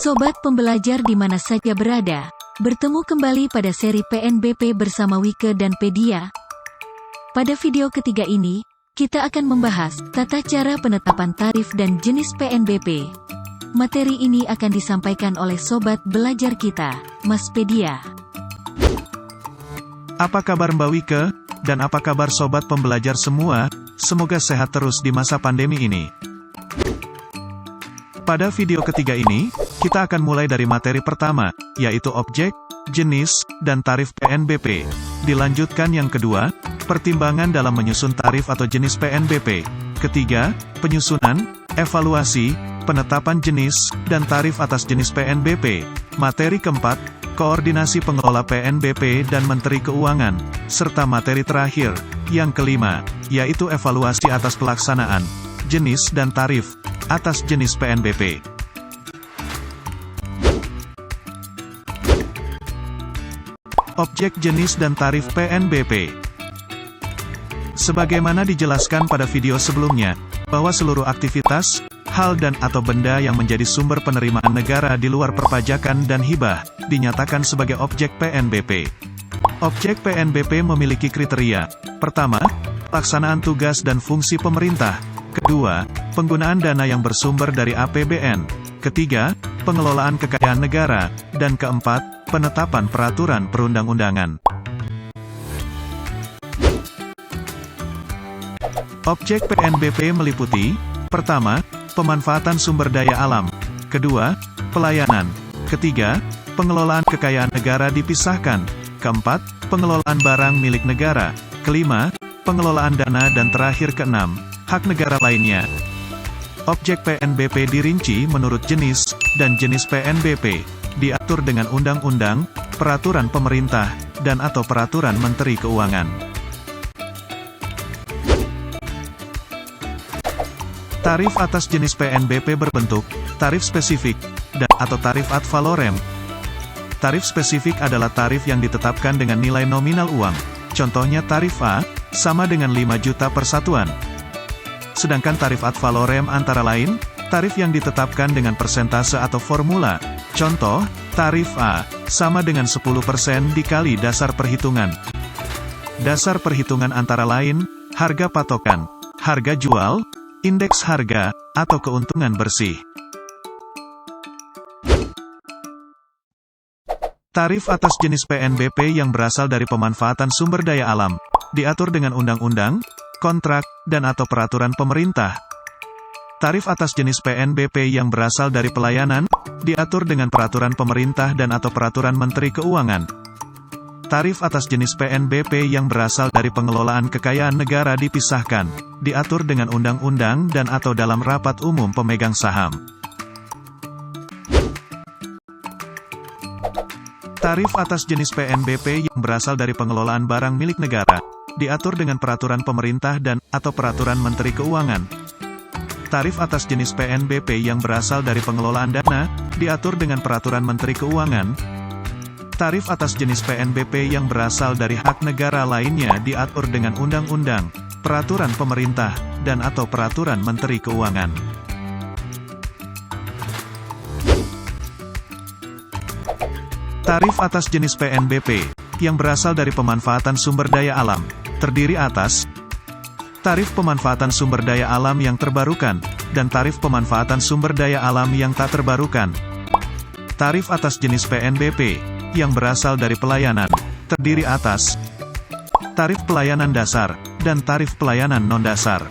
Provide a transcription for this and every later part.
Sobat pembelajar di mana saja berada, bertemu kembali pada seri PNBP bersama Wike dan Pedia. Pada video ketiga ini, kita akan membahas tata cara penetapan tarif dan jenis PNBP. Materi ini akan disampaikan oleh Sobat belajar kita, Mas Pedia. Apa kabar Mbak Wike? Dan apa kabar Sobat pembelajar semua? Semoga sehat terus di masa pandemi ini. Pada video ketiga ini, kita akan mulai dari materi pertama, yaitu objek, jenis, dan tarif PNBP. Dilanjutkan yang kedua, pertimbangan dalam menyusun tarif atau jenis PNBP. Ketiga, penyusunan, evaluasi, penetapan jenis, dan tarif atas jenis PNBP. Materi keempat, koordinasi pengelola PNBP dan Menteri Keuangan. Serta materi terakhir, yang kelima, yaitu evaluasi atas pelaksanaan, jenis dan tarif atas jenis PNBP. Objek, jenis dan tarif PNBP. Sebagaimana dijelaskan pada video sebelumnya, bahwa seluruh aktivitas, hal dan atau benda yang menjadi sumber penerimaan negara di luar perpajakan dan hibah, dinyatakan sebagai objek PNBP. Objek PNBP memiliki kriteria. Pertama, pelaksanaan tugas dan fungsi pemerintah. Kedua, penggunaan dana yang bersumber dari APBN. Ketiga, pengelolaan kekayaan negara. Dan keempat, penetapan peraturan perundang-undangan. Objek PNBP meliputi: pertama, pemanfaatan sumber daya alam. Kedua, pelayanan. Ketiga, pengelolaan kekayaan negara dipisahkan. Keempat, pengelolaan barang milik negara. Kelima, pengelolaan dana. Dan terakhir keenam, hak negara lainnya. Objek PNBP dirinci menurut jenis, dan jenis PNBP diatur dengan undang-undang, peraturan pemerintah, dan atau peraturan Menteri Keuangan. Tarif atas jenis PNBP berbentuk tarif spesifik, dan atau tarif ad valorem. Tarif spesifik adalah tarif yang ditetapkan dengan nilai nominal uang. Contohnya tarif A, sama dengan 5 juta per satuan. Sedangkan tarif ad valorem antara lain, tarif yang ditetapkan dengan persentase atau formula. Contoh, tarif A, sama dengan 10% dikali dasar perhitungan. Dasar perhitungan antara lain, harga patokan, harga jual, indeks harga, atau keuntungan bersih. Tarif atas jenis PNBP yang berasal dari pemanfaatan sumber daya alam, diatur dengan undang-undang, kontrak, dan atau peraturan pemerintah. Tarif atas jenis PNBP yang berasal dari pelayanan, diatur dengan peraturan pemerintah dan atau peraturan Menteri Keuangan. Tarif atas jenis PNBP yang berasal dari pengelolaan kekayaan negara dipisahkan, diatur dengan undang-undang dan atau dalam rapat umum pemegang saham. Tarif atas jenis PNBP yang berasal dari pengelolaan barang milik negara, diatur dengan peraturan pemerintah dan atau peraturan Menteri Keuangan. Tarif atas jenis PNBP yang berasal dari pengelolaan dana, diatur dengan peraturan Menteri Keuangan. Tarif atas jenis PNBP yang berasal dari hak negara lainnya diatur dengan undang-undang, peraturan pemerintah, dan atau peraturan Menteri Keuangan. Tarif atas jenis PNBP yang berasal dari pemanfaatan sumber daya alam, terdiri atas tarif pemanfaatan sumber daya alam yang terbarukan, dan tarif pemanfaatan sumber daya alam yang tak terbarukan. Tarif atas jenis PNBP yang berasal dari pelayanan, terdiri atas tarif pelayanan dasar, dan tarif pelayanan non-dasar.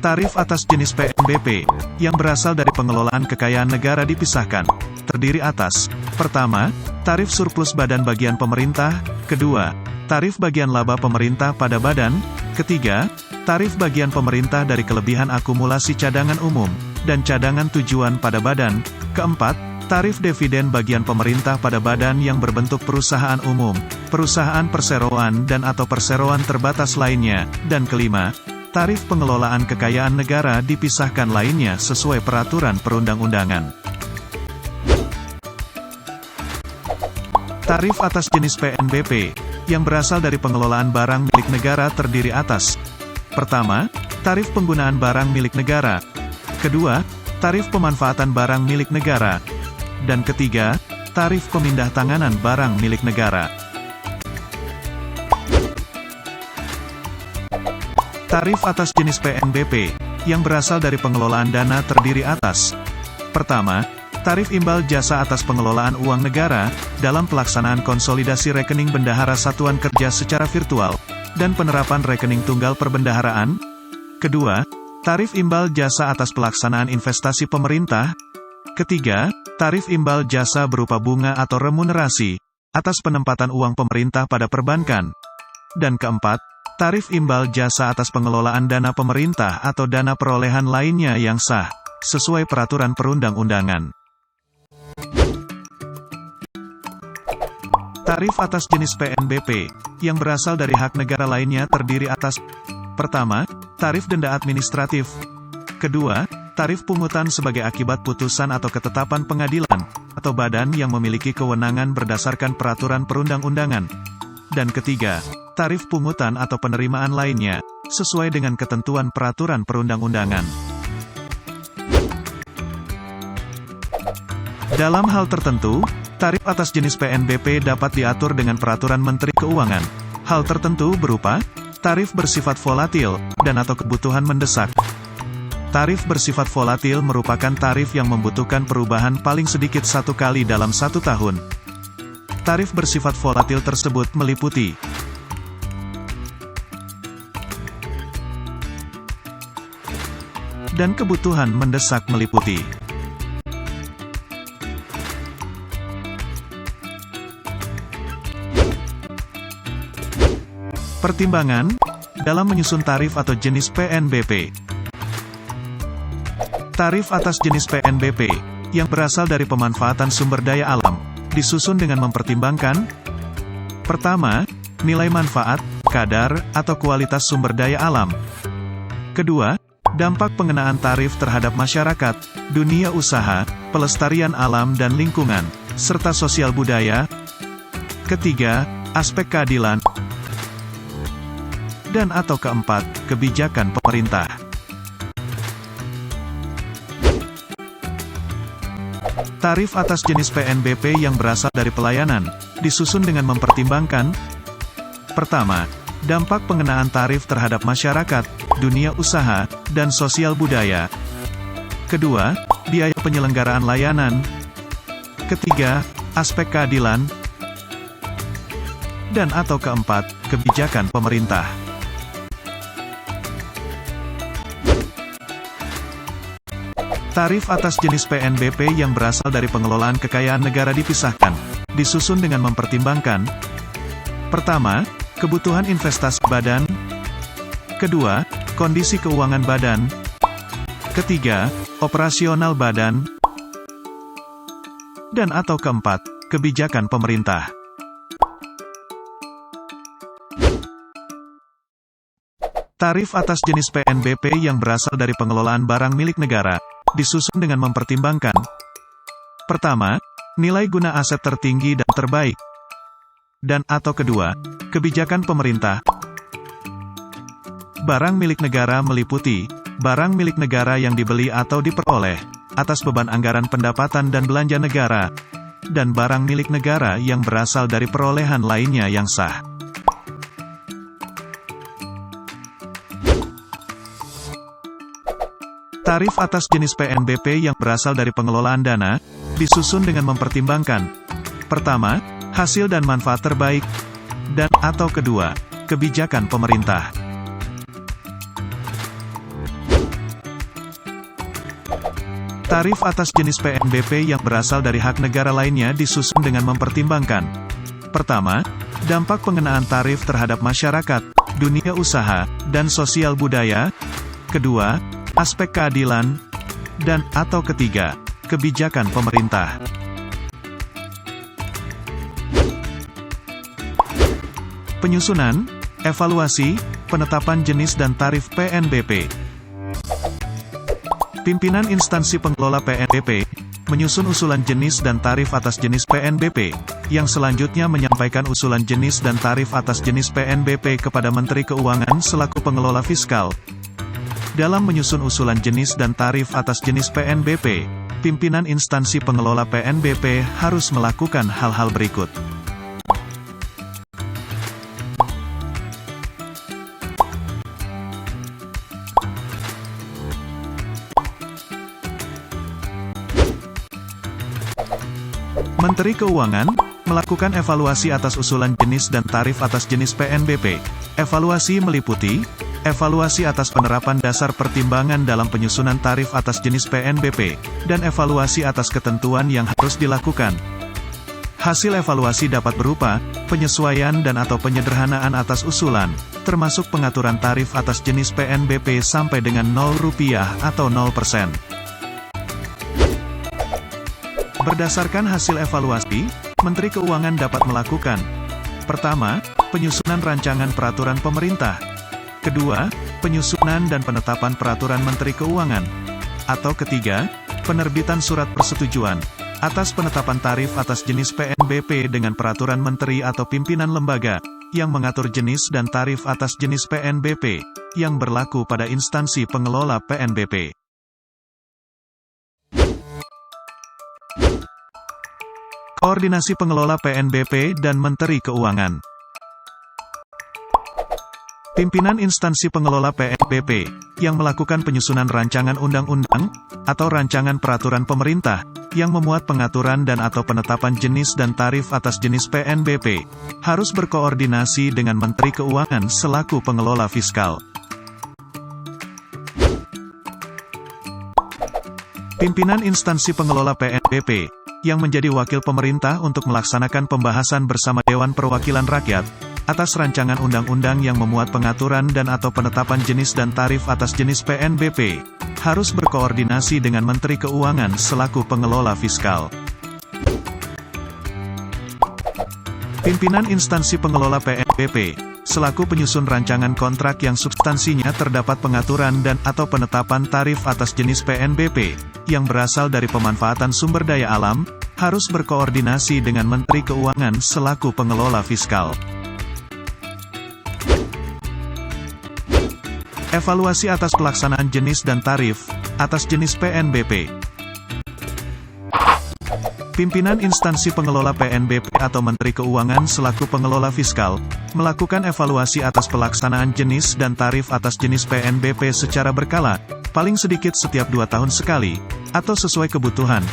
Tarif atas jenis PNBP yang berasal dari pengelolaan kekayaan negara dipisahkan, terdiri atas: pertama, tarif surplus badan bagian pemerintah. Kedua, tarif bagian laba pemerintah pada badan. Ketiga, tarif bagian pemerintah dari kelebihan akumulasi cadangan umum dan cadangan tujuan pada badan. Keempat, tarif dividen bagian pemerintah pada badan yang berbentuk perusahaan umum, perusahaan perseroan dan atau perseroan terbatas lainnya. Dan kelima, tarif pengelolaan kekayaan negara dipisahkan lainnya sesuai peraturan perundang-undangan. Tarif atas jenis PNBP yang berasal dari pengelolaan barang milik negara terdiri atas: pertama, tarif penggunaan barang milik negara. Kedua, tarif pemanfaatan barang milik negara. Dan ketiga, tarif pemindah tanganan barang milik negara. Tarif atas jenis PNBP, yang berasal dari pengelolaan dana terdiri atas: pertama, tarif imbal jasa atas pengelolaan uang negara, dalam pelaksanaan konsolidasi rekening bendahara satuan kerja secara virtual, dan penerapan rekening tunggal perbendaharaan. Kedua, tarif imbal jasa atas pelaksanaan investasi pemerintah. Ketiga, tarif imbal jasa berupa bunga atau remunerasi, atas penempatan uang pemerintah pada perbankan. Dan keempat, tarif imbal jasa atas pengelolaan dana pemerintah atau dana perolehan lainnya yang sah, sesuai peraturan perundang-undangan. Tarif atas jenis PNBP, yang berasal dari hak negara lainnya terdiri atas: pertama, tarif denda administratif. Kedua, tarif pungutan sebagai akibat putusan atau ketetapan pengadilan, atau badan yang memiliki kewenangan berdasarkan peraturan perundang-undangan. Dan ketiga, tarif pungutan atau penerimaan lainnya, sesuai dengan ketentuan peraturan perundang-undangan. Dalam hal tertentu, tarif atas jenis PNBP dapat diatur dengan peraturan Menteri Keuangan. Hal tertentu berupa tarif bersifat volatil, dan atau kebutuhan mendesak. Tarif bersifat volatil merupakan tarif yang membutuhkan perubahan paling sedikit 1 kali dalam 1 tahun. Tarif bersifat volatil tersebut meliputi: dan kebutuhan mendesak meliputi: pertimbangan dalam menyusun tarif atau jenis PNBP. Tarif atas jenis PNBP, yang berasal dari pemanfaatan sumber daya alam, disusun dengan mempertimbangkan: pertama, nilai manfaat, kadar, atau kualitas sumber daya alam. Kedua, dampak pengenaan tarif terhadap masyarakat, dunia usaha, pelestarian alam dan lingkungan, serta sosial budaya. Ketiga, aspek keadilan. Dan atau keempat, kebijakan pemerintah. Tarif atas jenis PNBP yang berasal dari pelayanan, disusun dengan mempertimbangkan: pertama, dampak pengenaan tarif terhadap masyarakat, dunia usaha, dan sosial budaya. Kedua, biaya penyelenggaraan layanan. Ketiga, aspek keadilan. Dan atau keempat, kebijakan pemerintah. Tarif atas jenis PNBP yang berasal dari pengelolaan kekayaan negara dipisahkan, disusun dengan mempertimbangkan: pertama, kebutuhan investasi badan. Kedua, kondisi keuangan badan. Ketiga, operasional badan. Dan atau keempat, kebijakan pemerintah. Tarif atas jenis PNBP yang berasal dari pengelolaan barang milik negara, disusun dengan mempertimbangkan: pertama, nilai guna aset tertinggi dan terbaik. Dan atau kedua, kebijakan pemerintah. Barang milik negara meliputi barang milik negara yang dibeli atau diperoleh atas beban anggaran pendapatan dan belanja negara, dan barang milik negara yang berasal dari perolehan lainnya yang sah. Tarif atas jenis PNBP yang berasal dari pengelolaan dana, disusun dengan mempertimbangkan: pertama, hasil dan manfaat terbaik. Dan atau kedua, kebijakan pemerintah. Tarif atas jenis PNBP yang berasal dari hak negara lainnya disusun dengan mempertimbangkan: pertama, dampak pengenaan tarif terhadap masyarakat, dunia usaha, dan sosial budaya. Kedua, aspek keadilan. Dan atau ketiga, kebijakan pemerintah. Penyusunan, evaluasi, penetapan jenis dan tarif PNBP. Pimpinan instansi pengelola PNBP menyusun usulan jenis dan tarif atas jenis PNBP, yang selanjutnya menyampaikan usulan jenis dan tarif atas jenis PNBP kepada Menteri Keuangan selaku pengelola fiskal. Dalam menyusun usulan jenis dan tarif atas jenis PNBP, pimpinan instansi pengelola PNBP harus melakukan hal-hal berikut. Menteri Keuangan melakukan evaluasi atas usulan jenis dan tarif atas jenis PNBP. Evaluasi meliputi evaluasi atas penerapan dasar pertimbangan dalam penyusunan tarif atas jenis PNBP, dan evaluasi atas ketentuan yang harus dilakukan. Hasil evaluasi dapat berupa penyesuaian dan atau penyederhanaan atas usulan, termasuk pengaturan tarif atas jenis PNBP sampai dengan Rp0 atau 0%. Berdasarkan hasil evaluasi, Menteri Keuangan dapat melakukan: pertama, penyusunan rancangan peraturan pemerintah; kedua, penyusunan dan penetapan peraturan Menteri Keuangan; atau ketiga, penerbitan surat persetujuan atas penetapan tarif atas jenis PNBP dengan peraturan menteri atau pimpinan lembaga yang mengatur jenis dan tarif atas jenis PNBP yang berlaku pada instansi pengelola PNBP. Koordinasi pengelola PNBP dan Menteri Keuangan. Pimpinan instansi pengelola PNBP yang melakukan penyusunan rancangan undang-undang atau rancangan peraturan pemerintah yang memuat pengaturan dan atau penetapan jenis dan tarif atas jenis PNBP harus berkoordinasi dengan Menteri Keuangan selaku pengelola fiskal. Pimpinan instansi pengelola PNBP yang menjadi wakil pemerintah untuk melaksanakan pembahasan bersama Dewan Perwakilan Rakyat atas rancangan undang-undang yang memuat pengaturan dan atau penetapan jenis dan tarif atas jenis PNBP harus berkoordinasi dengan Menteri Keuangan selaku pengelola fiskal. Pimpinan instansi pengelola PNBP selaku penyusun rancangan kontrak yang substansinya terdapat pengaturan dan atau penetapan tarif atas jenis PNBP yang berasal dari pemanfaatan sumber daya alam, harus berkoordinasi dengan Menteri Keuangan selaku pengelola fiskal. Evaluasi atas pelaksanaan jenis dan tarif atas jenis PNBP. Pimpinan instansi pengelola PNBP atau Menteri Keuangan selaku pengelola fiskal melakukan evaluasi atas pelaksanaan jenis dan tarif atas jenis PNBP secara berkala, paling sedikit setiap 2 tahun sekali, atau sesuai kebutuhan.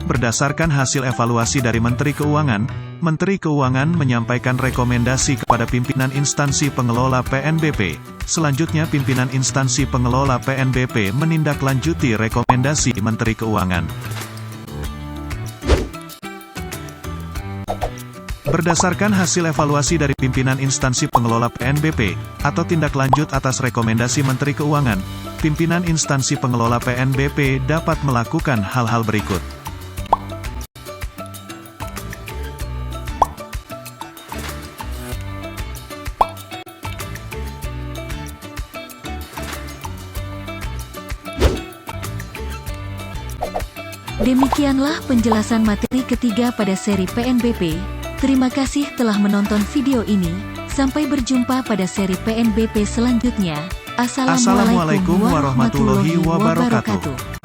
Berdasarkan hasil evaluasi dari Menteri Keuangan menyampaikan rekomendasi kepada pimpinan instansi pengelola PNBP. Selanjutnya pimpinan instansi pengelola PNBP menindaklanjuti rekomendasi Menteri Keuangan. Berdasarkan hasil evaluasi dari pimpinan instansi pengelola PNBP, atau tindak lanjut atas rekomendasi Menteri Keuangan, pimpinan instansi pengelola PNBP dapat melakukan hal-hal berikut. Demikianlah penjelasan materi ketiga pada seri PNBP. Terima kasih telah menonton video ini. Sampai berjumpa pada seri PNBP selanjutnya. Assalamualaikum warahmatullahi wabarakatuh.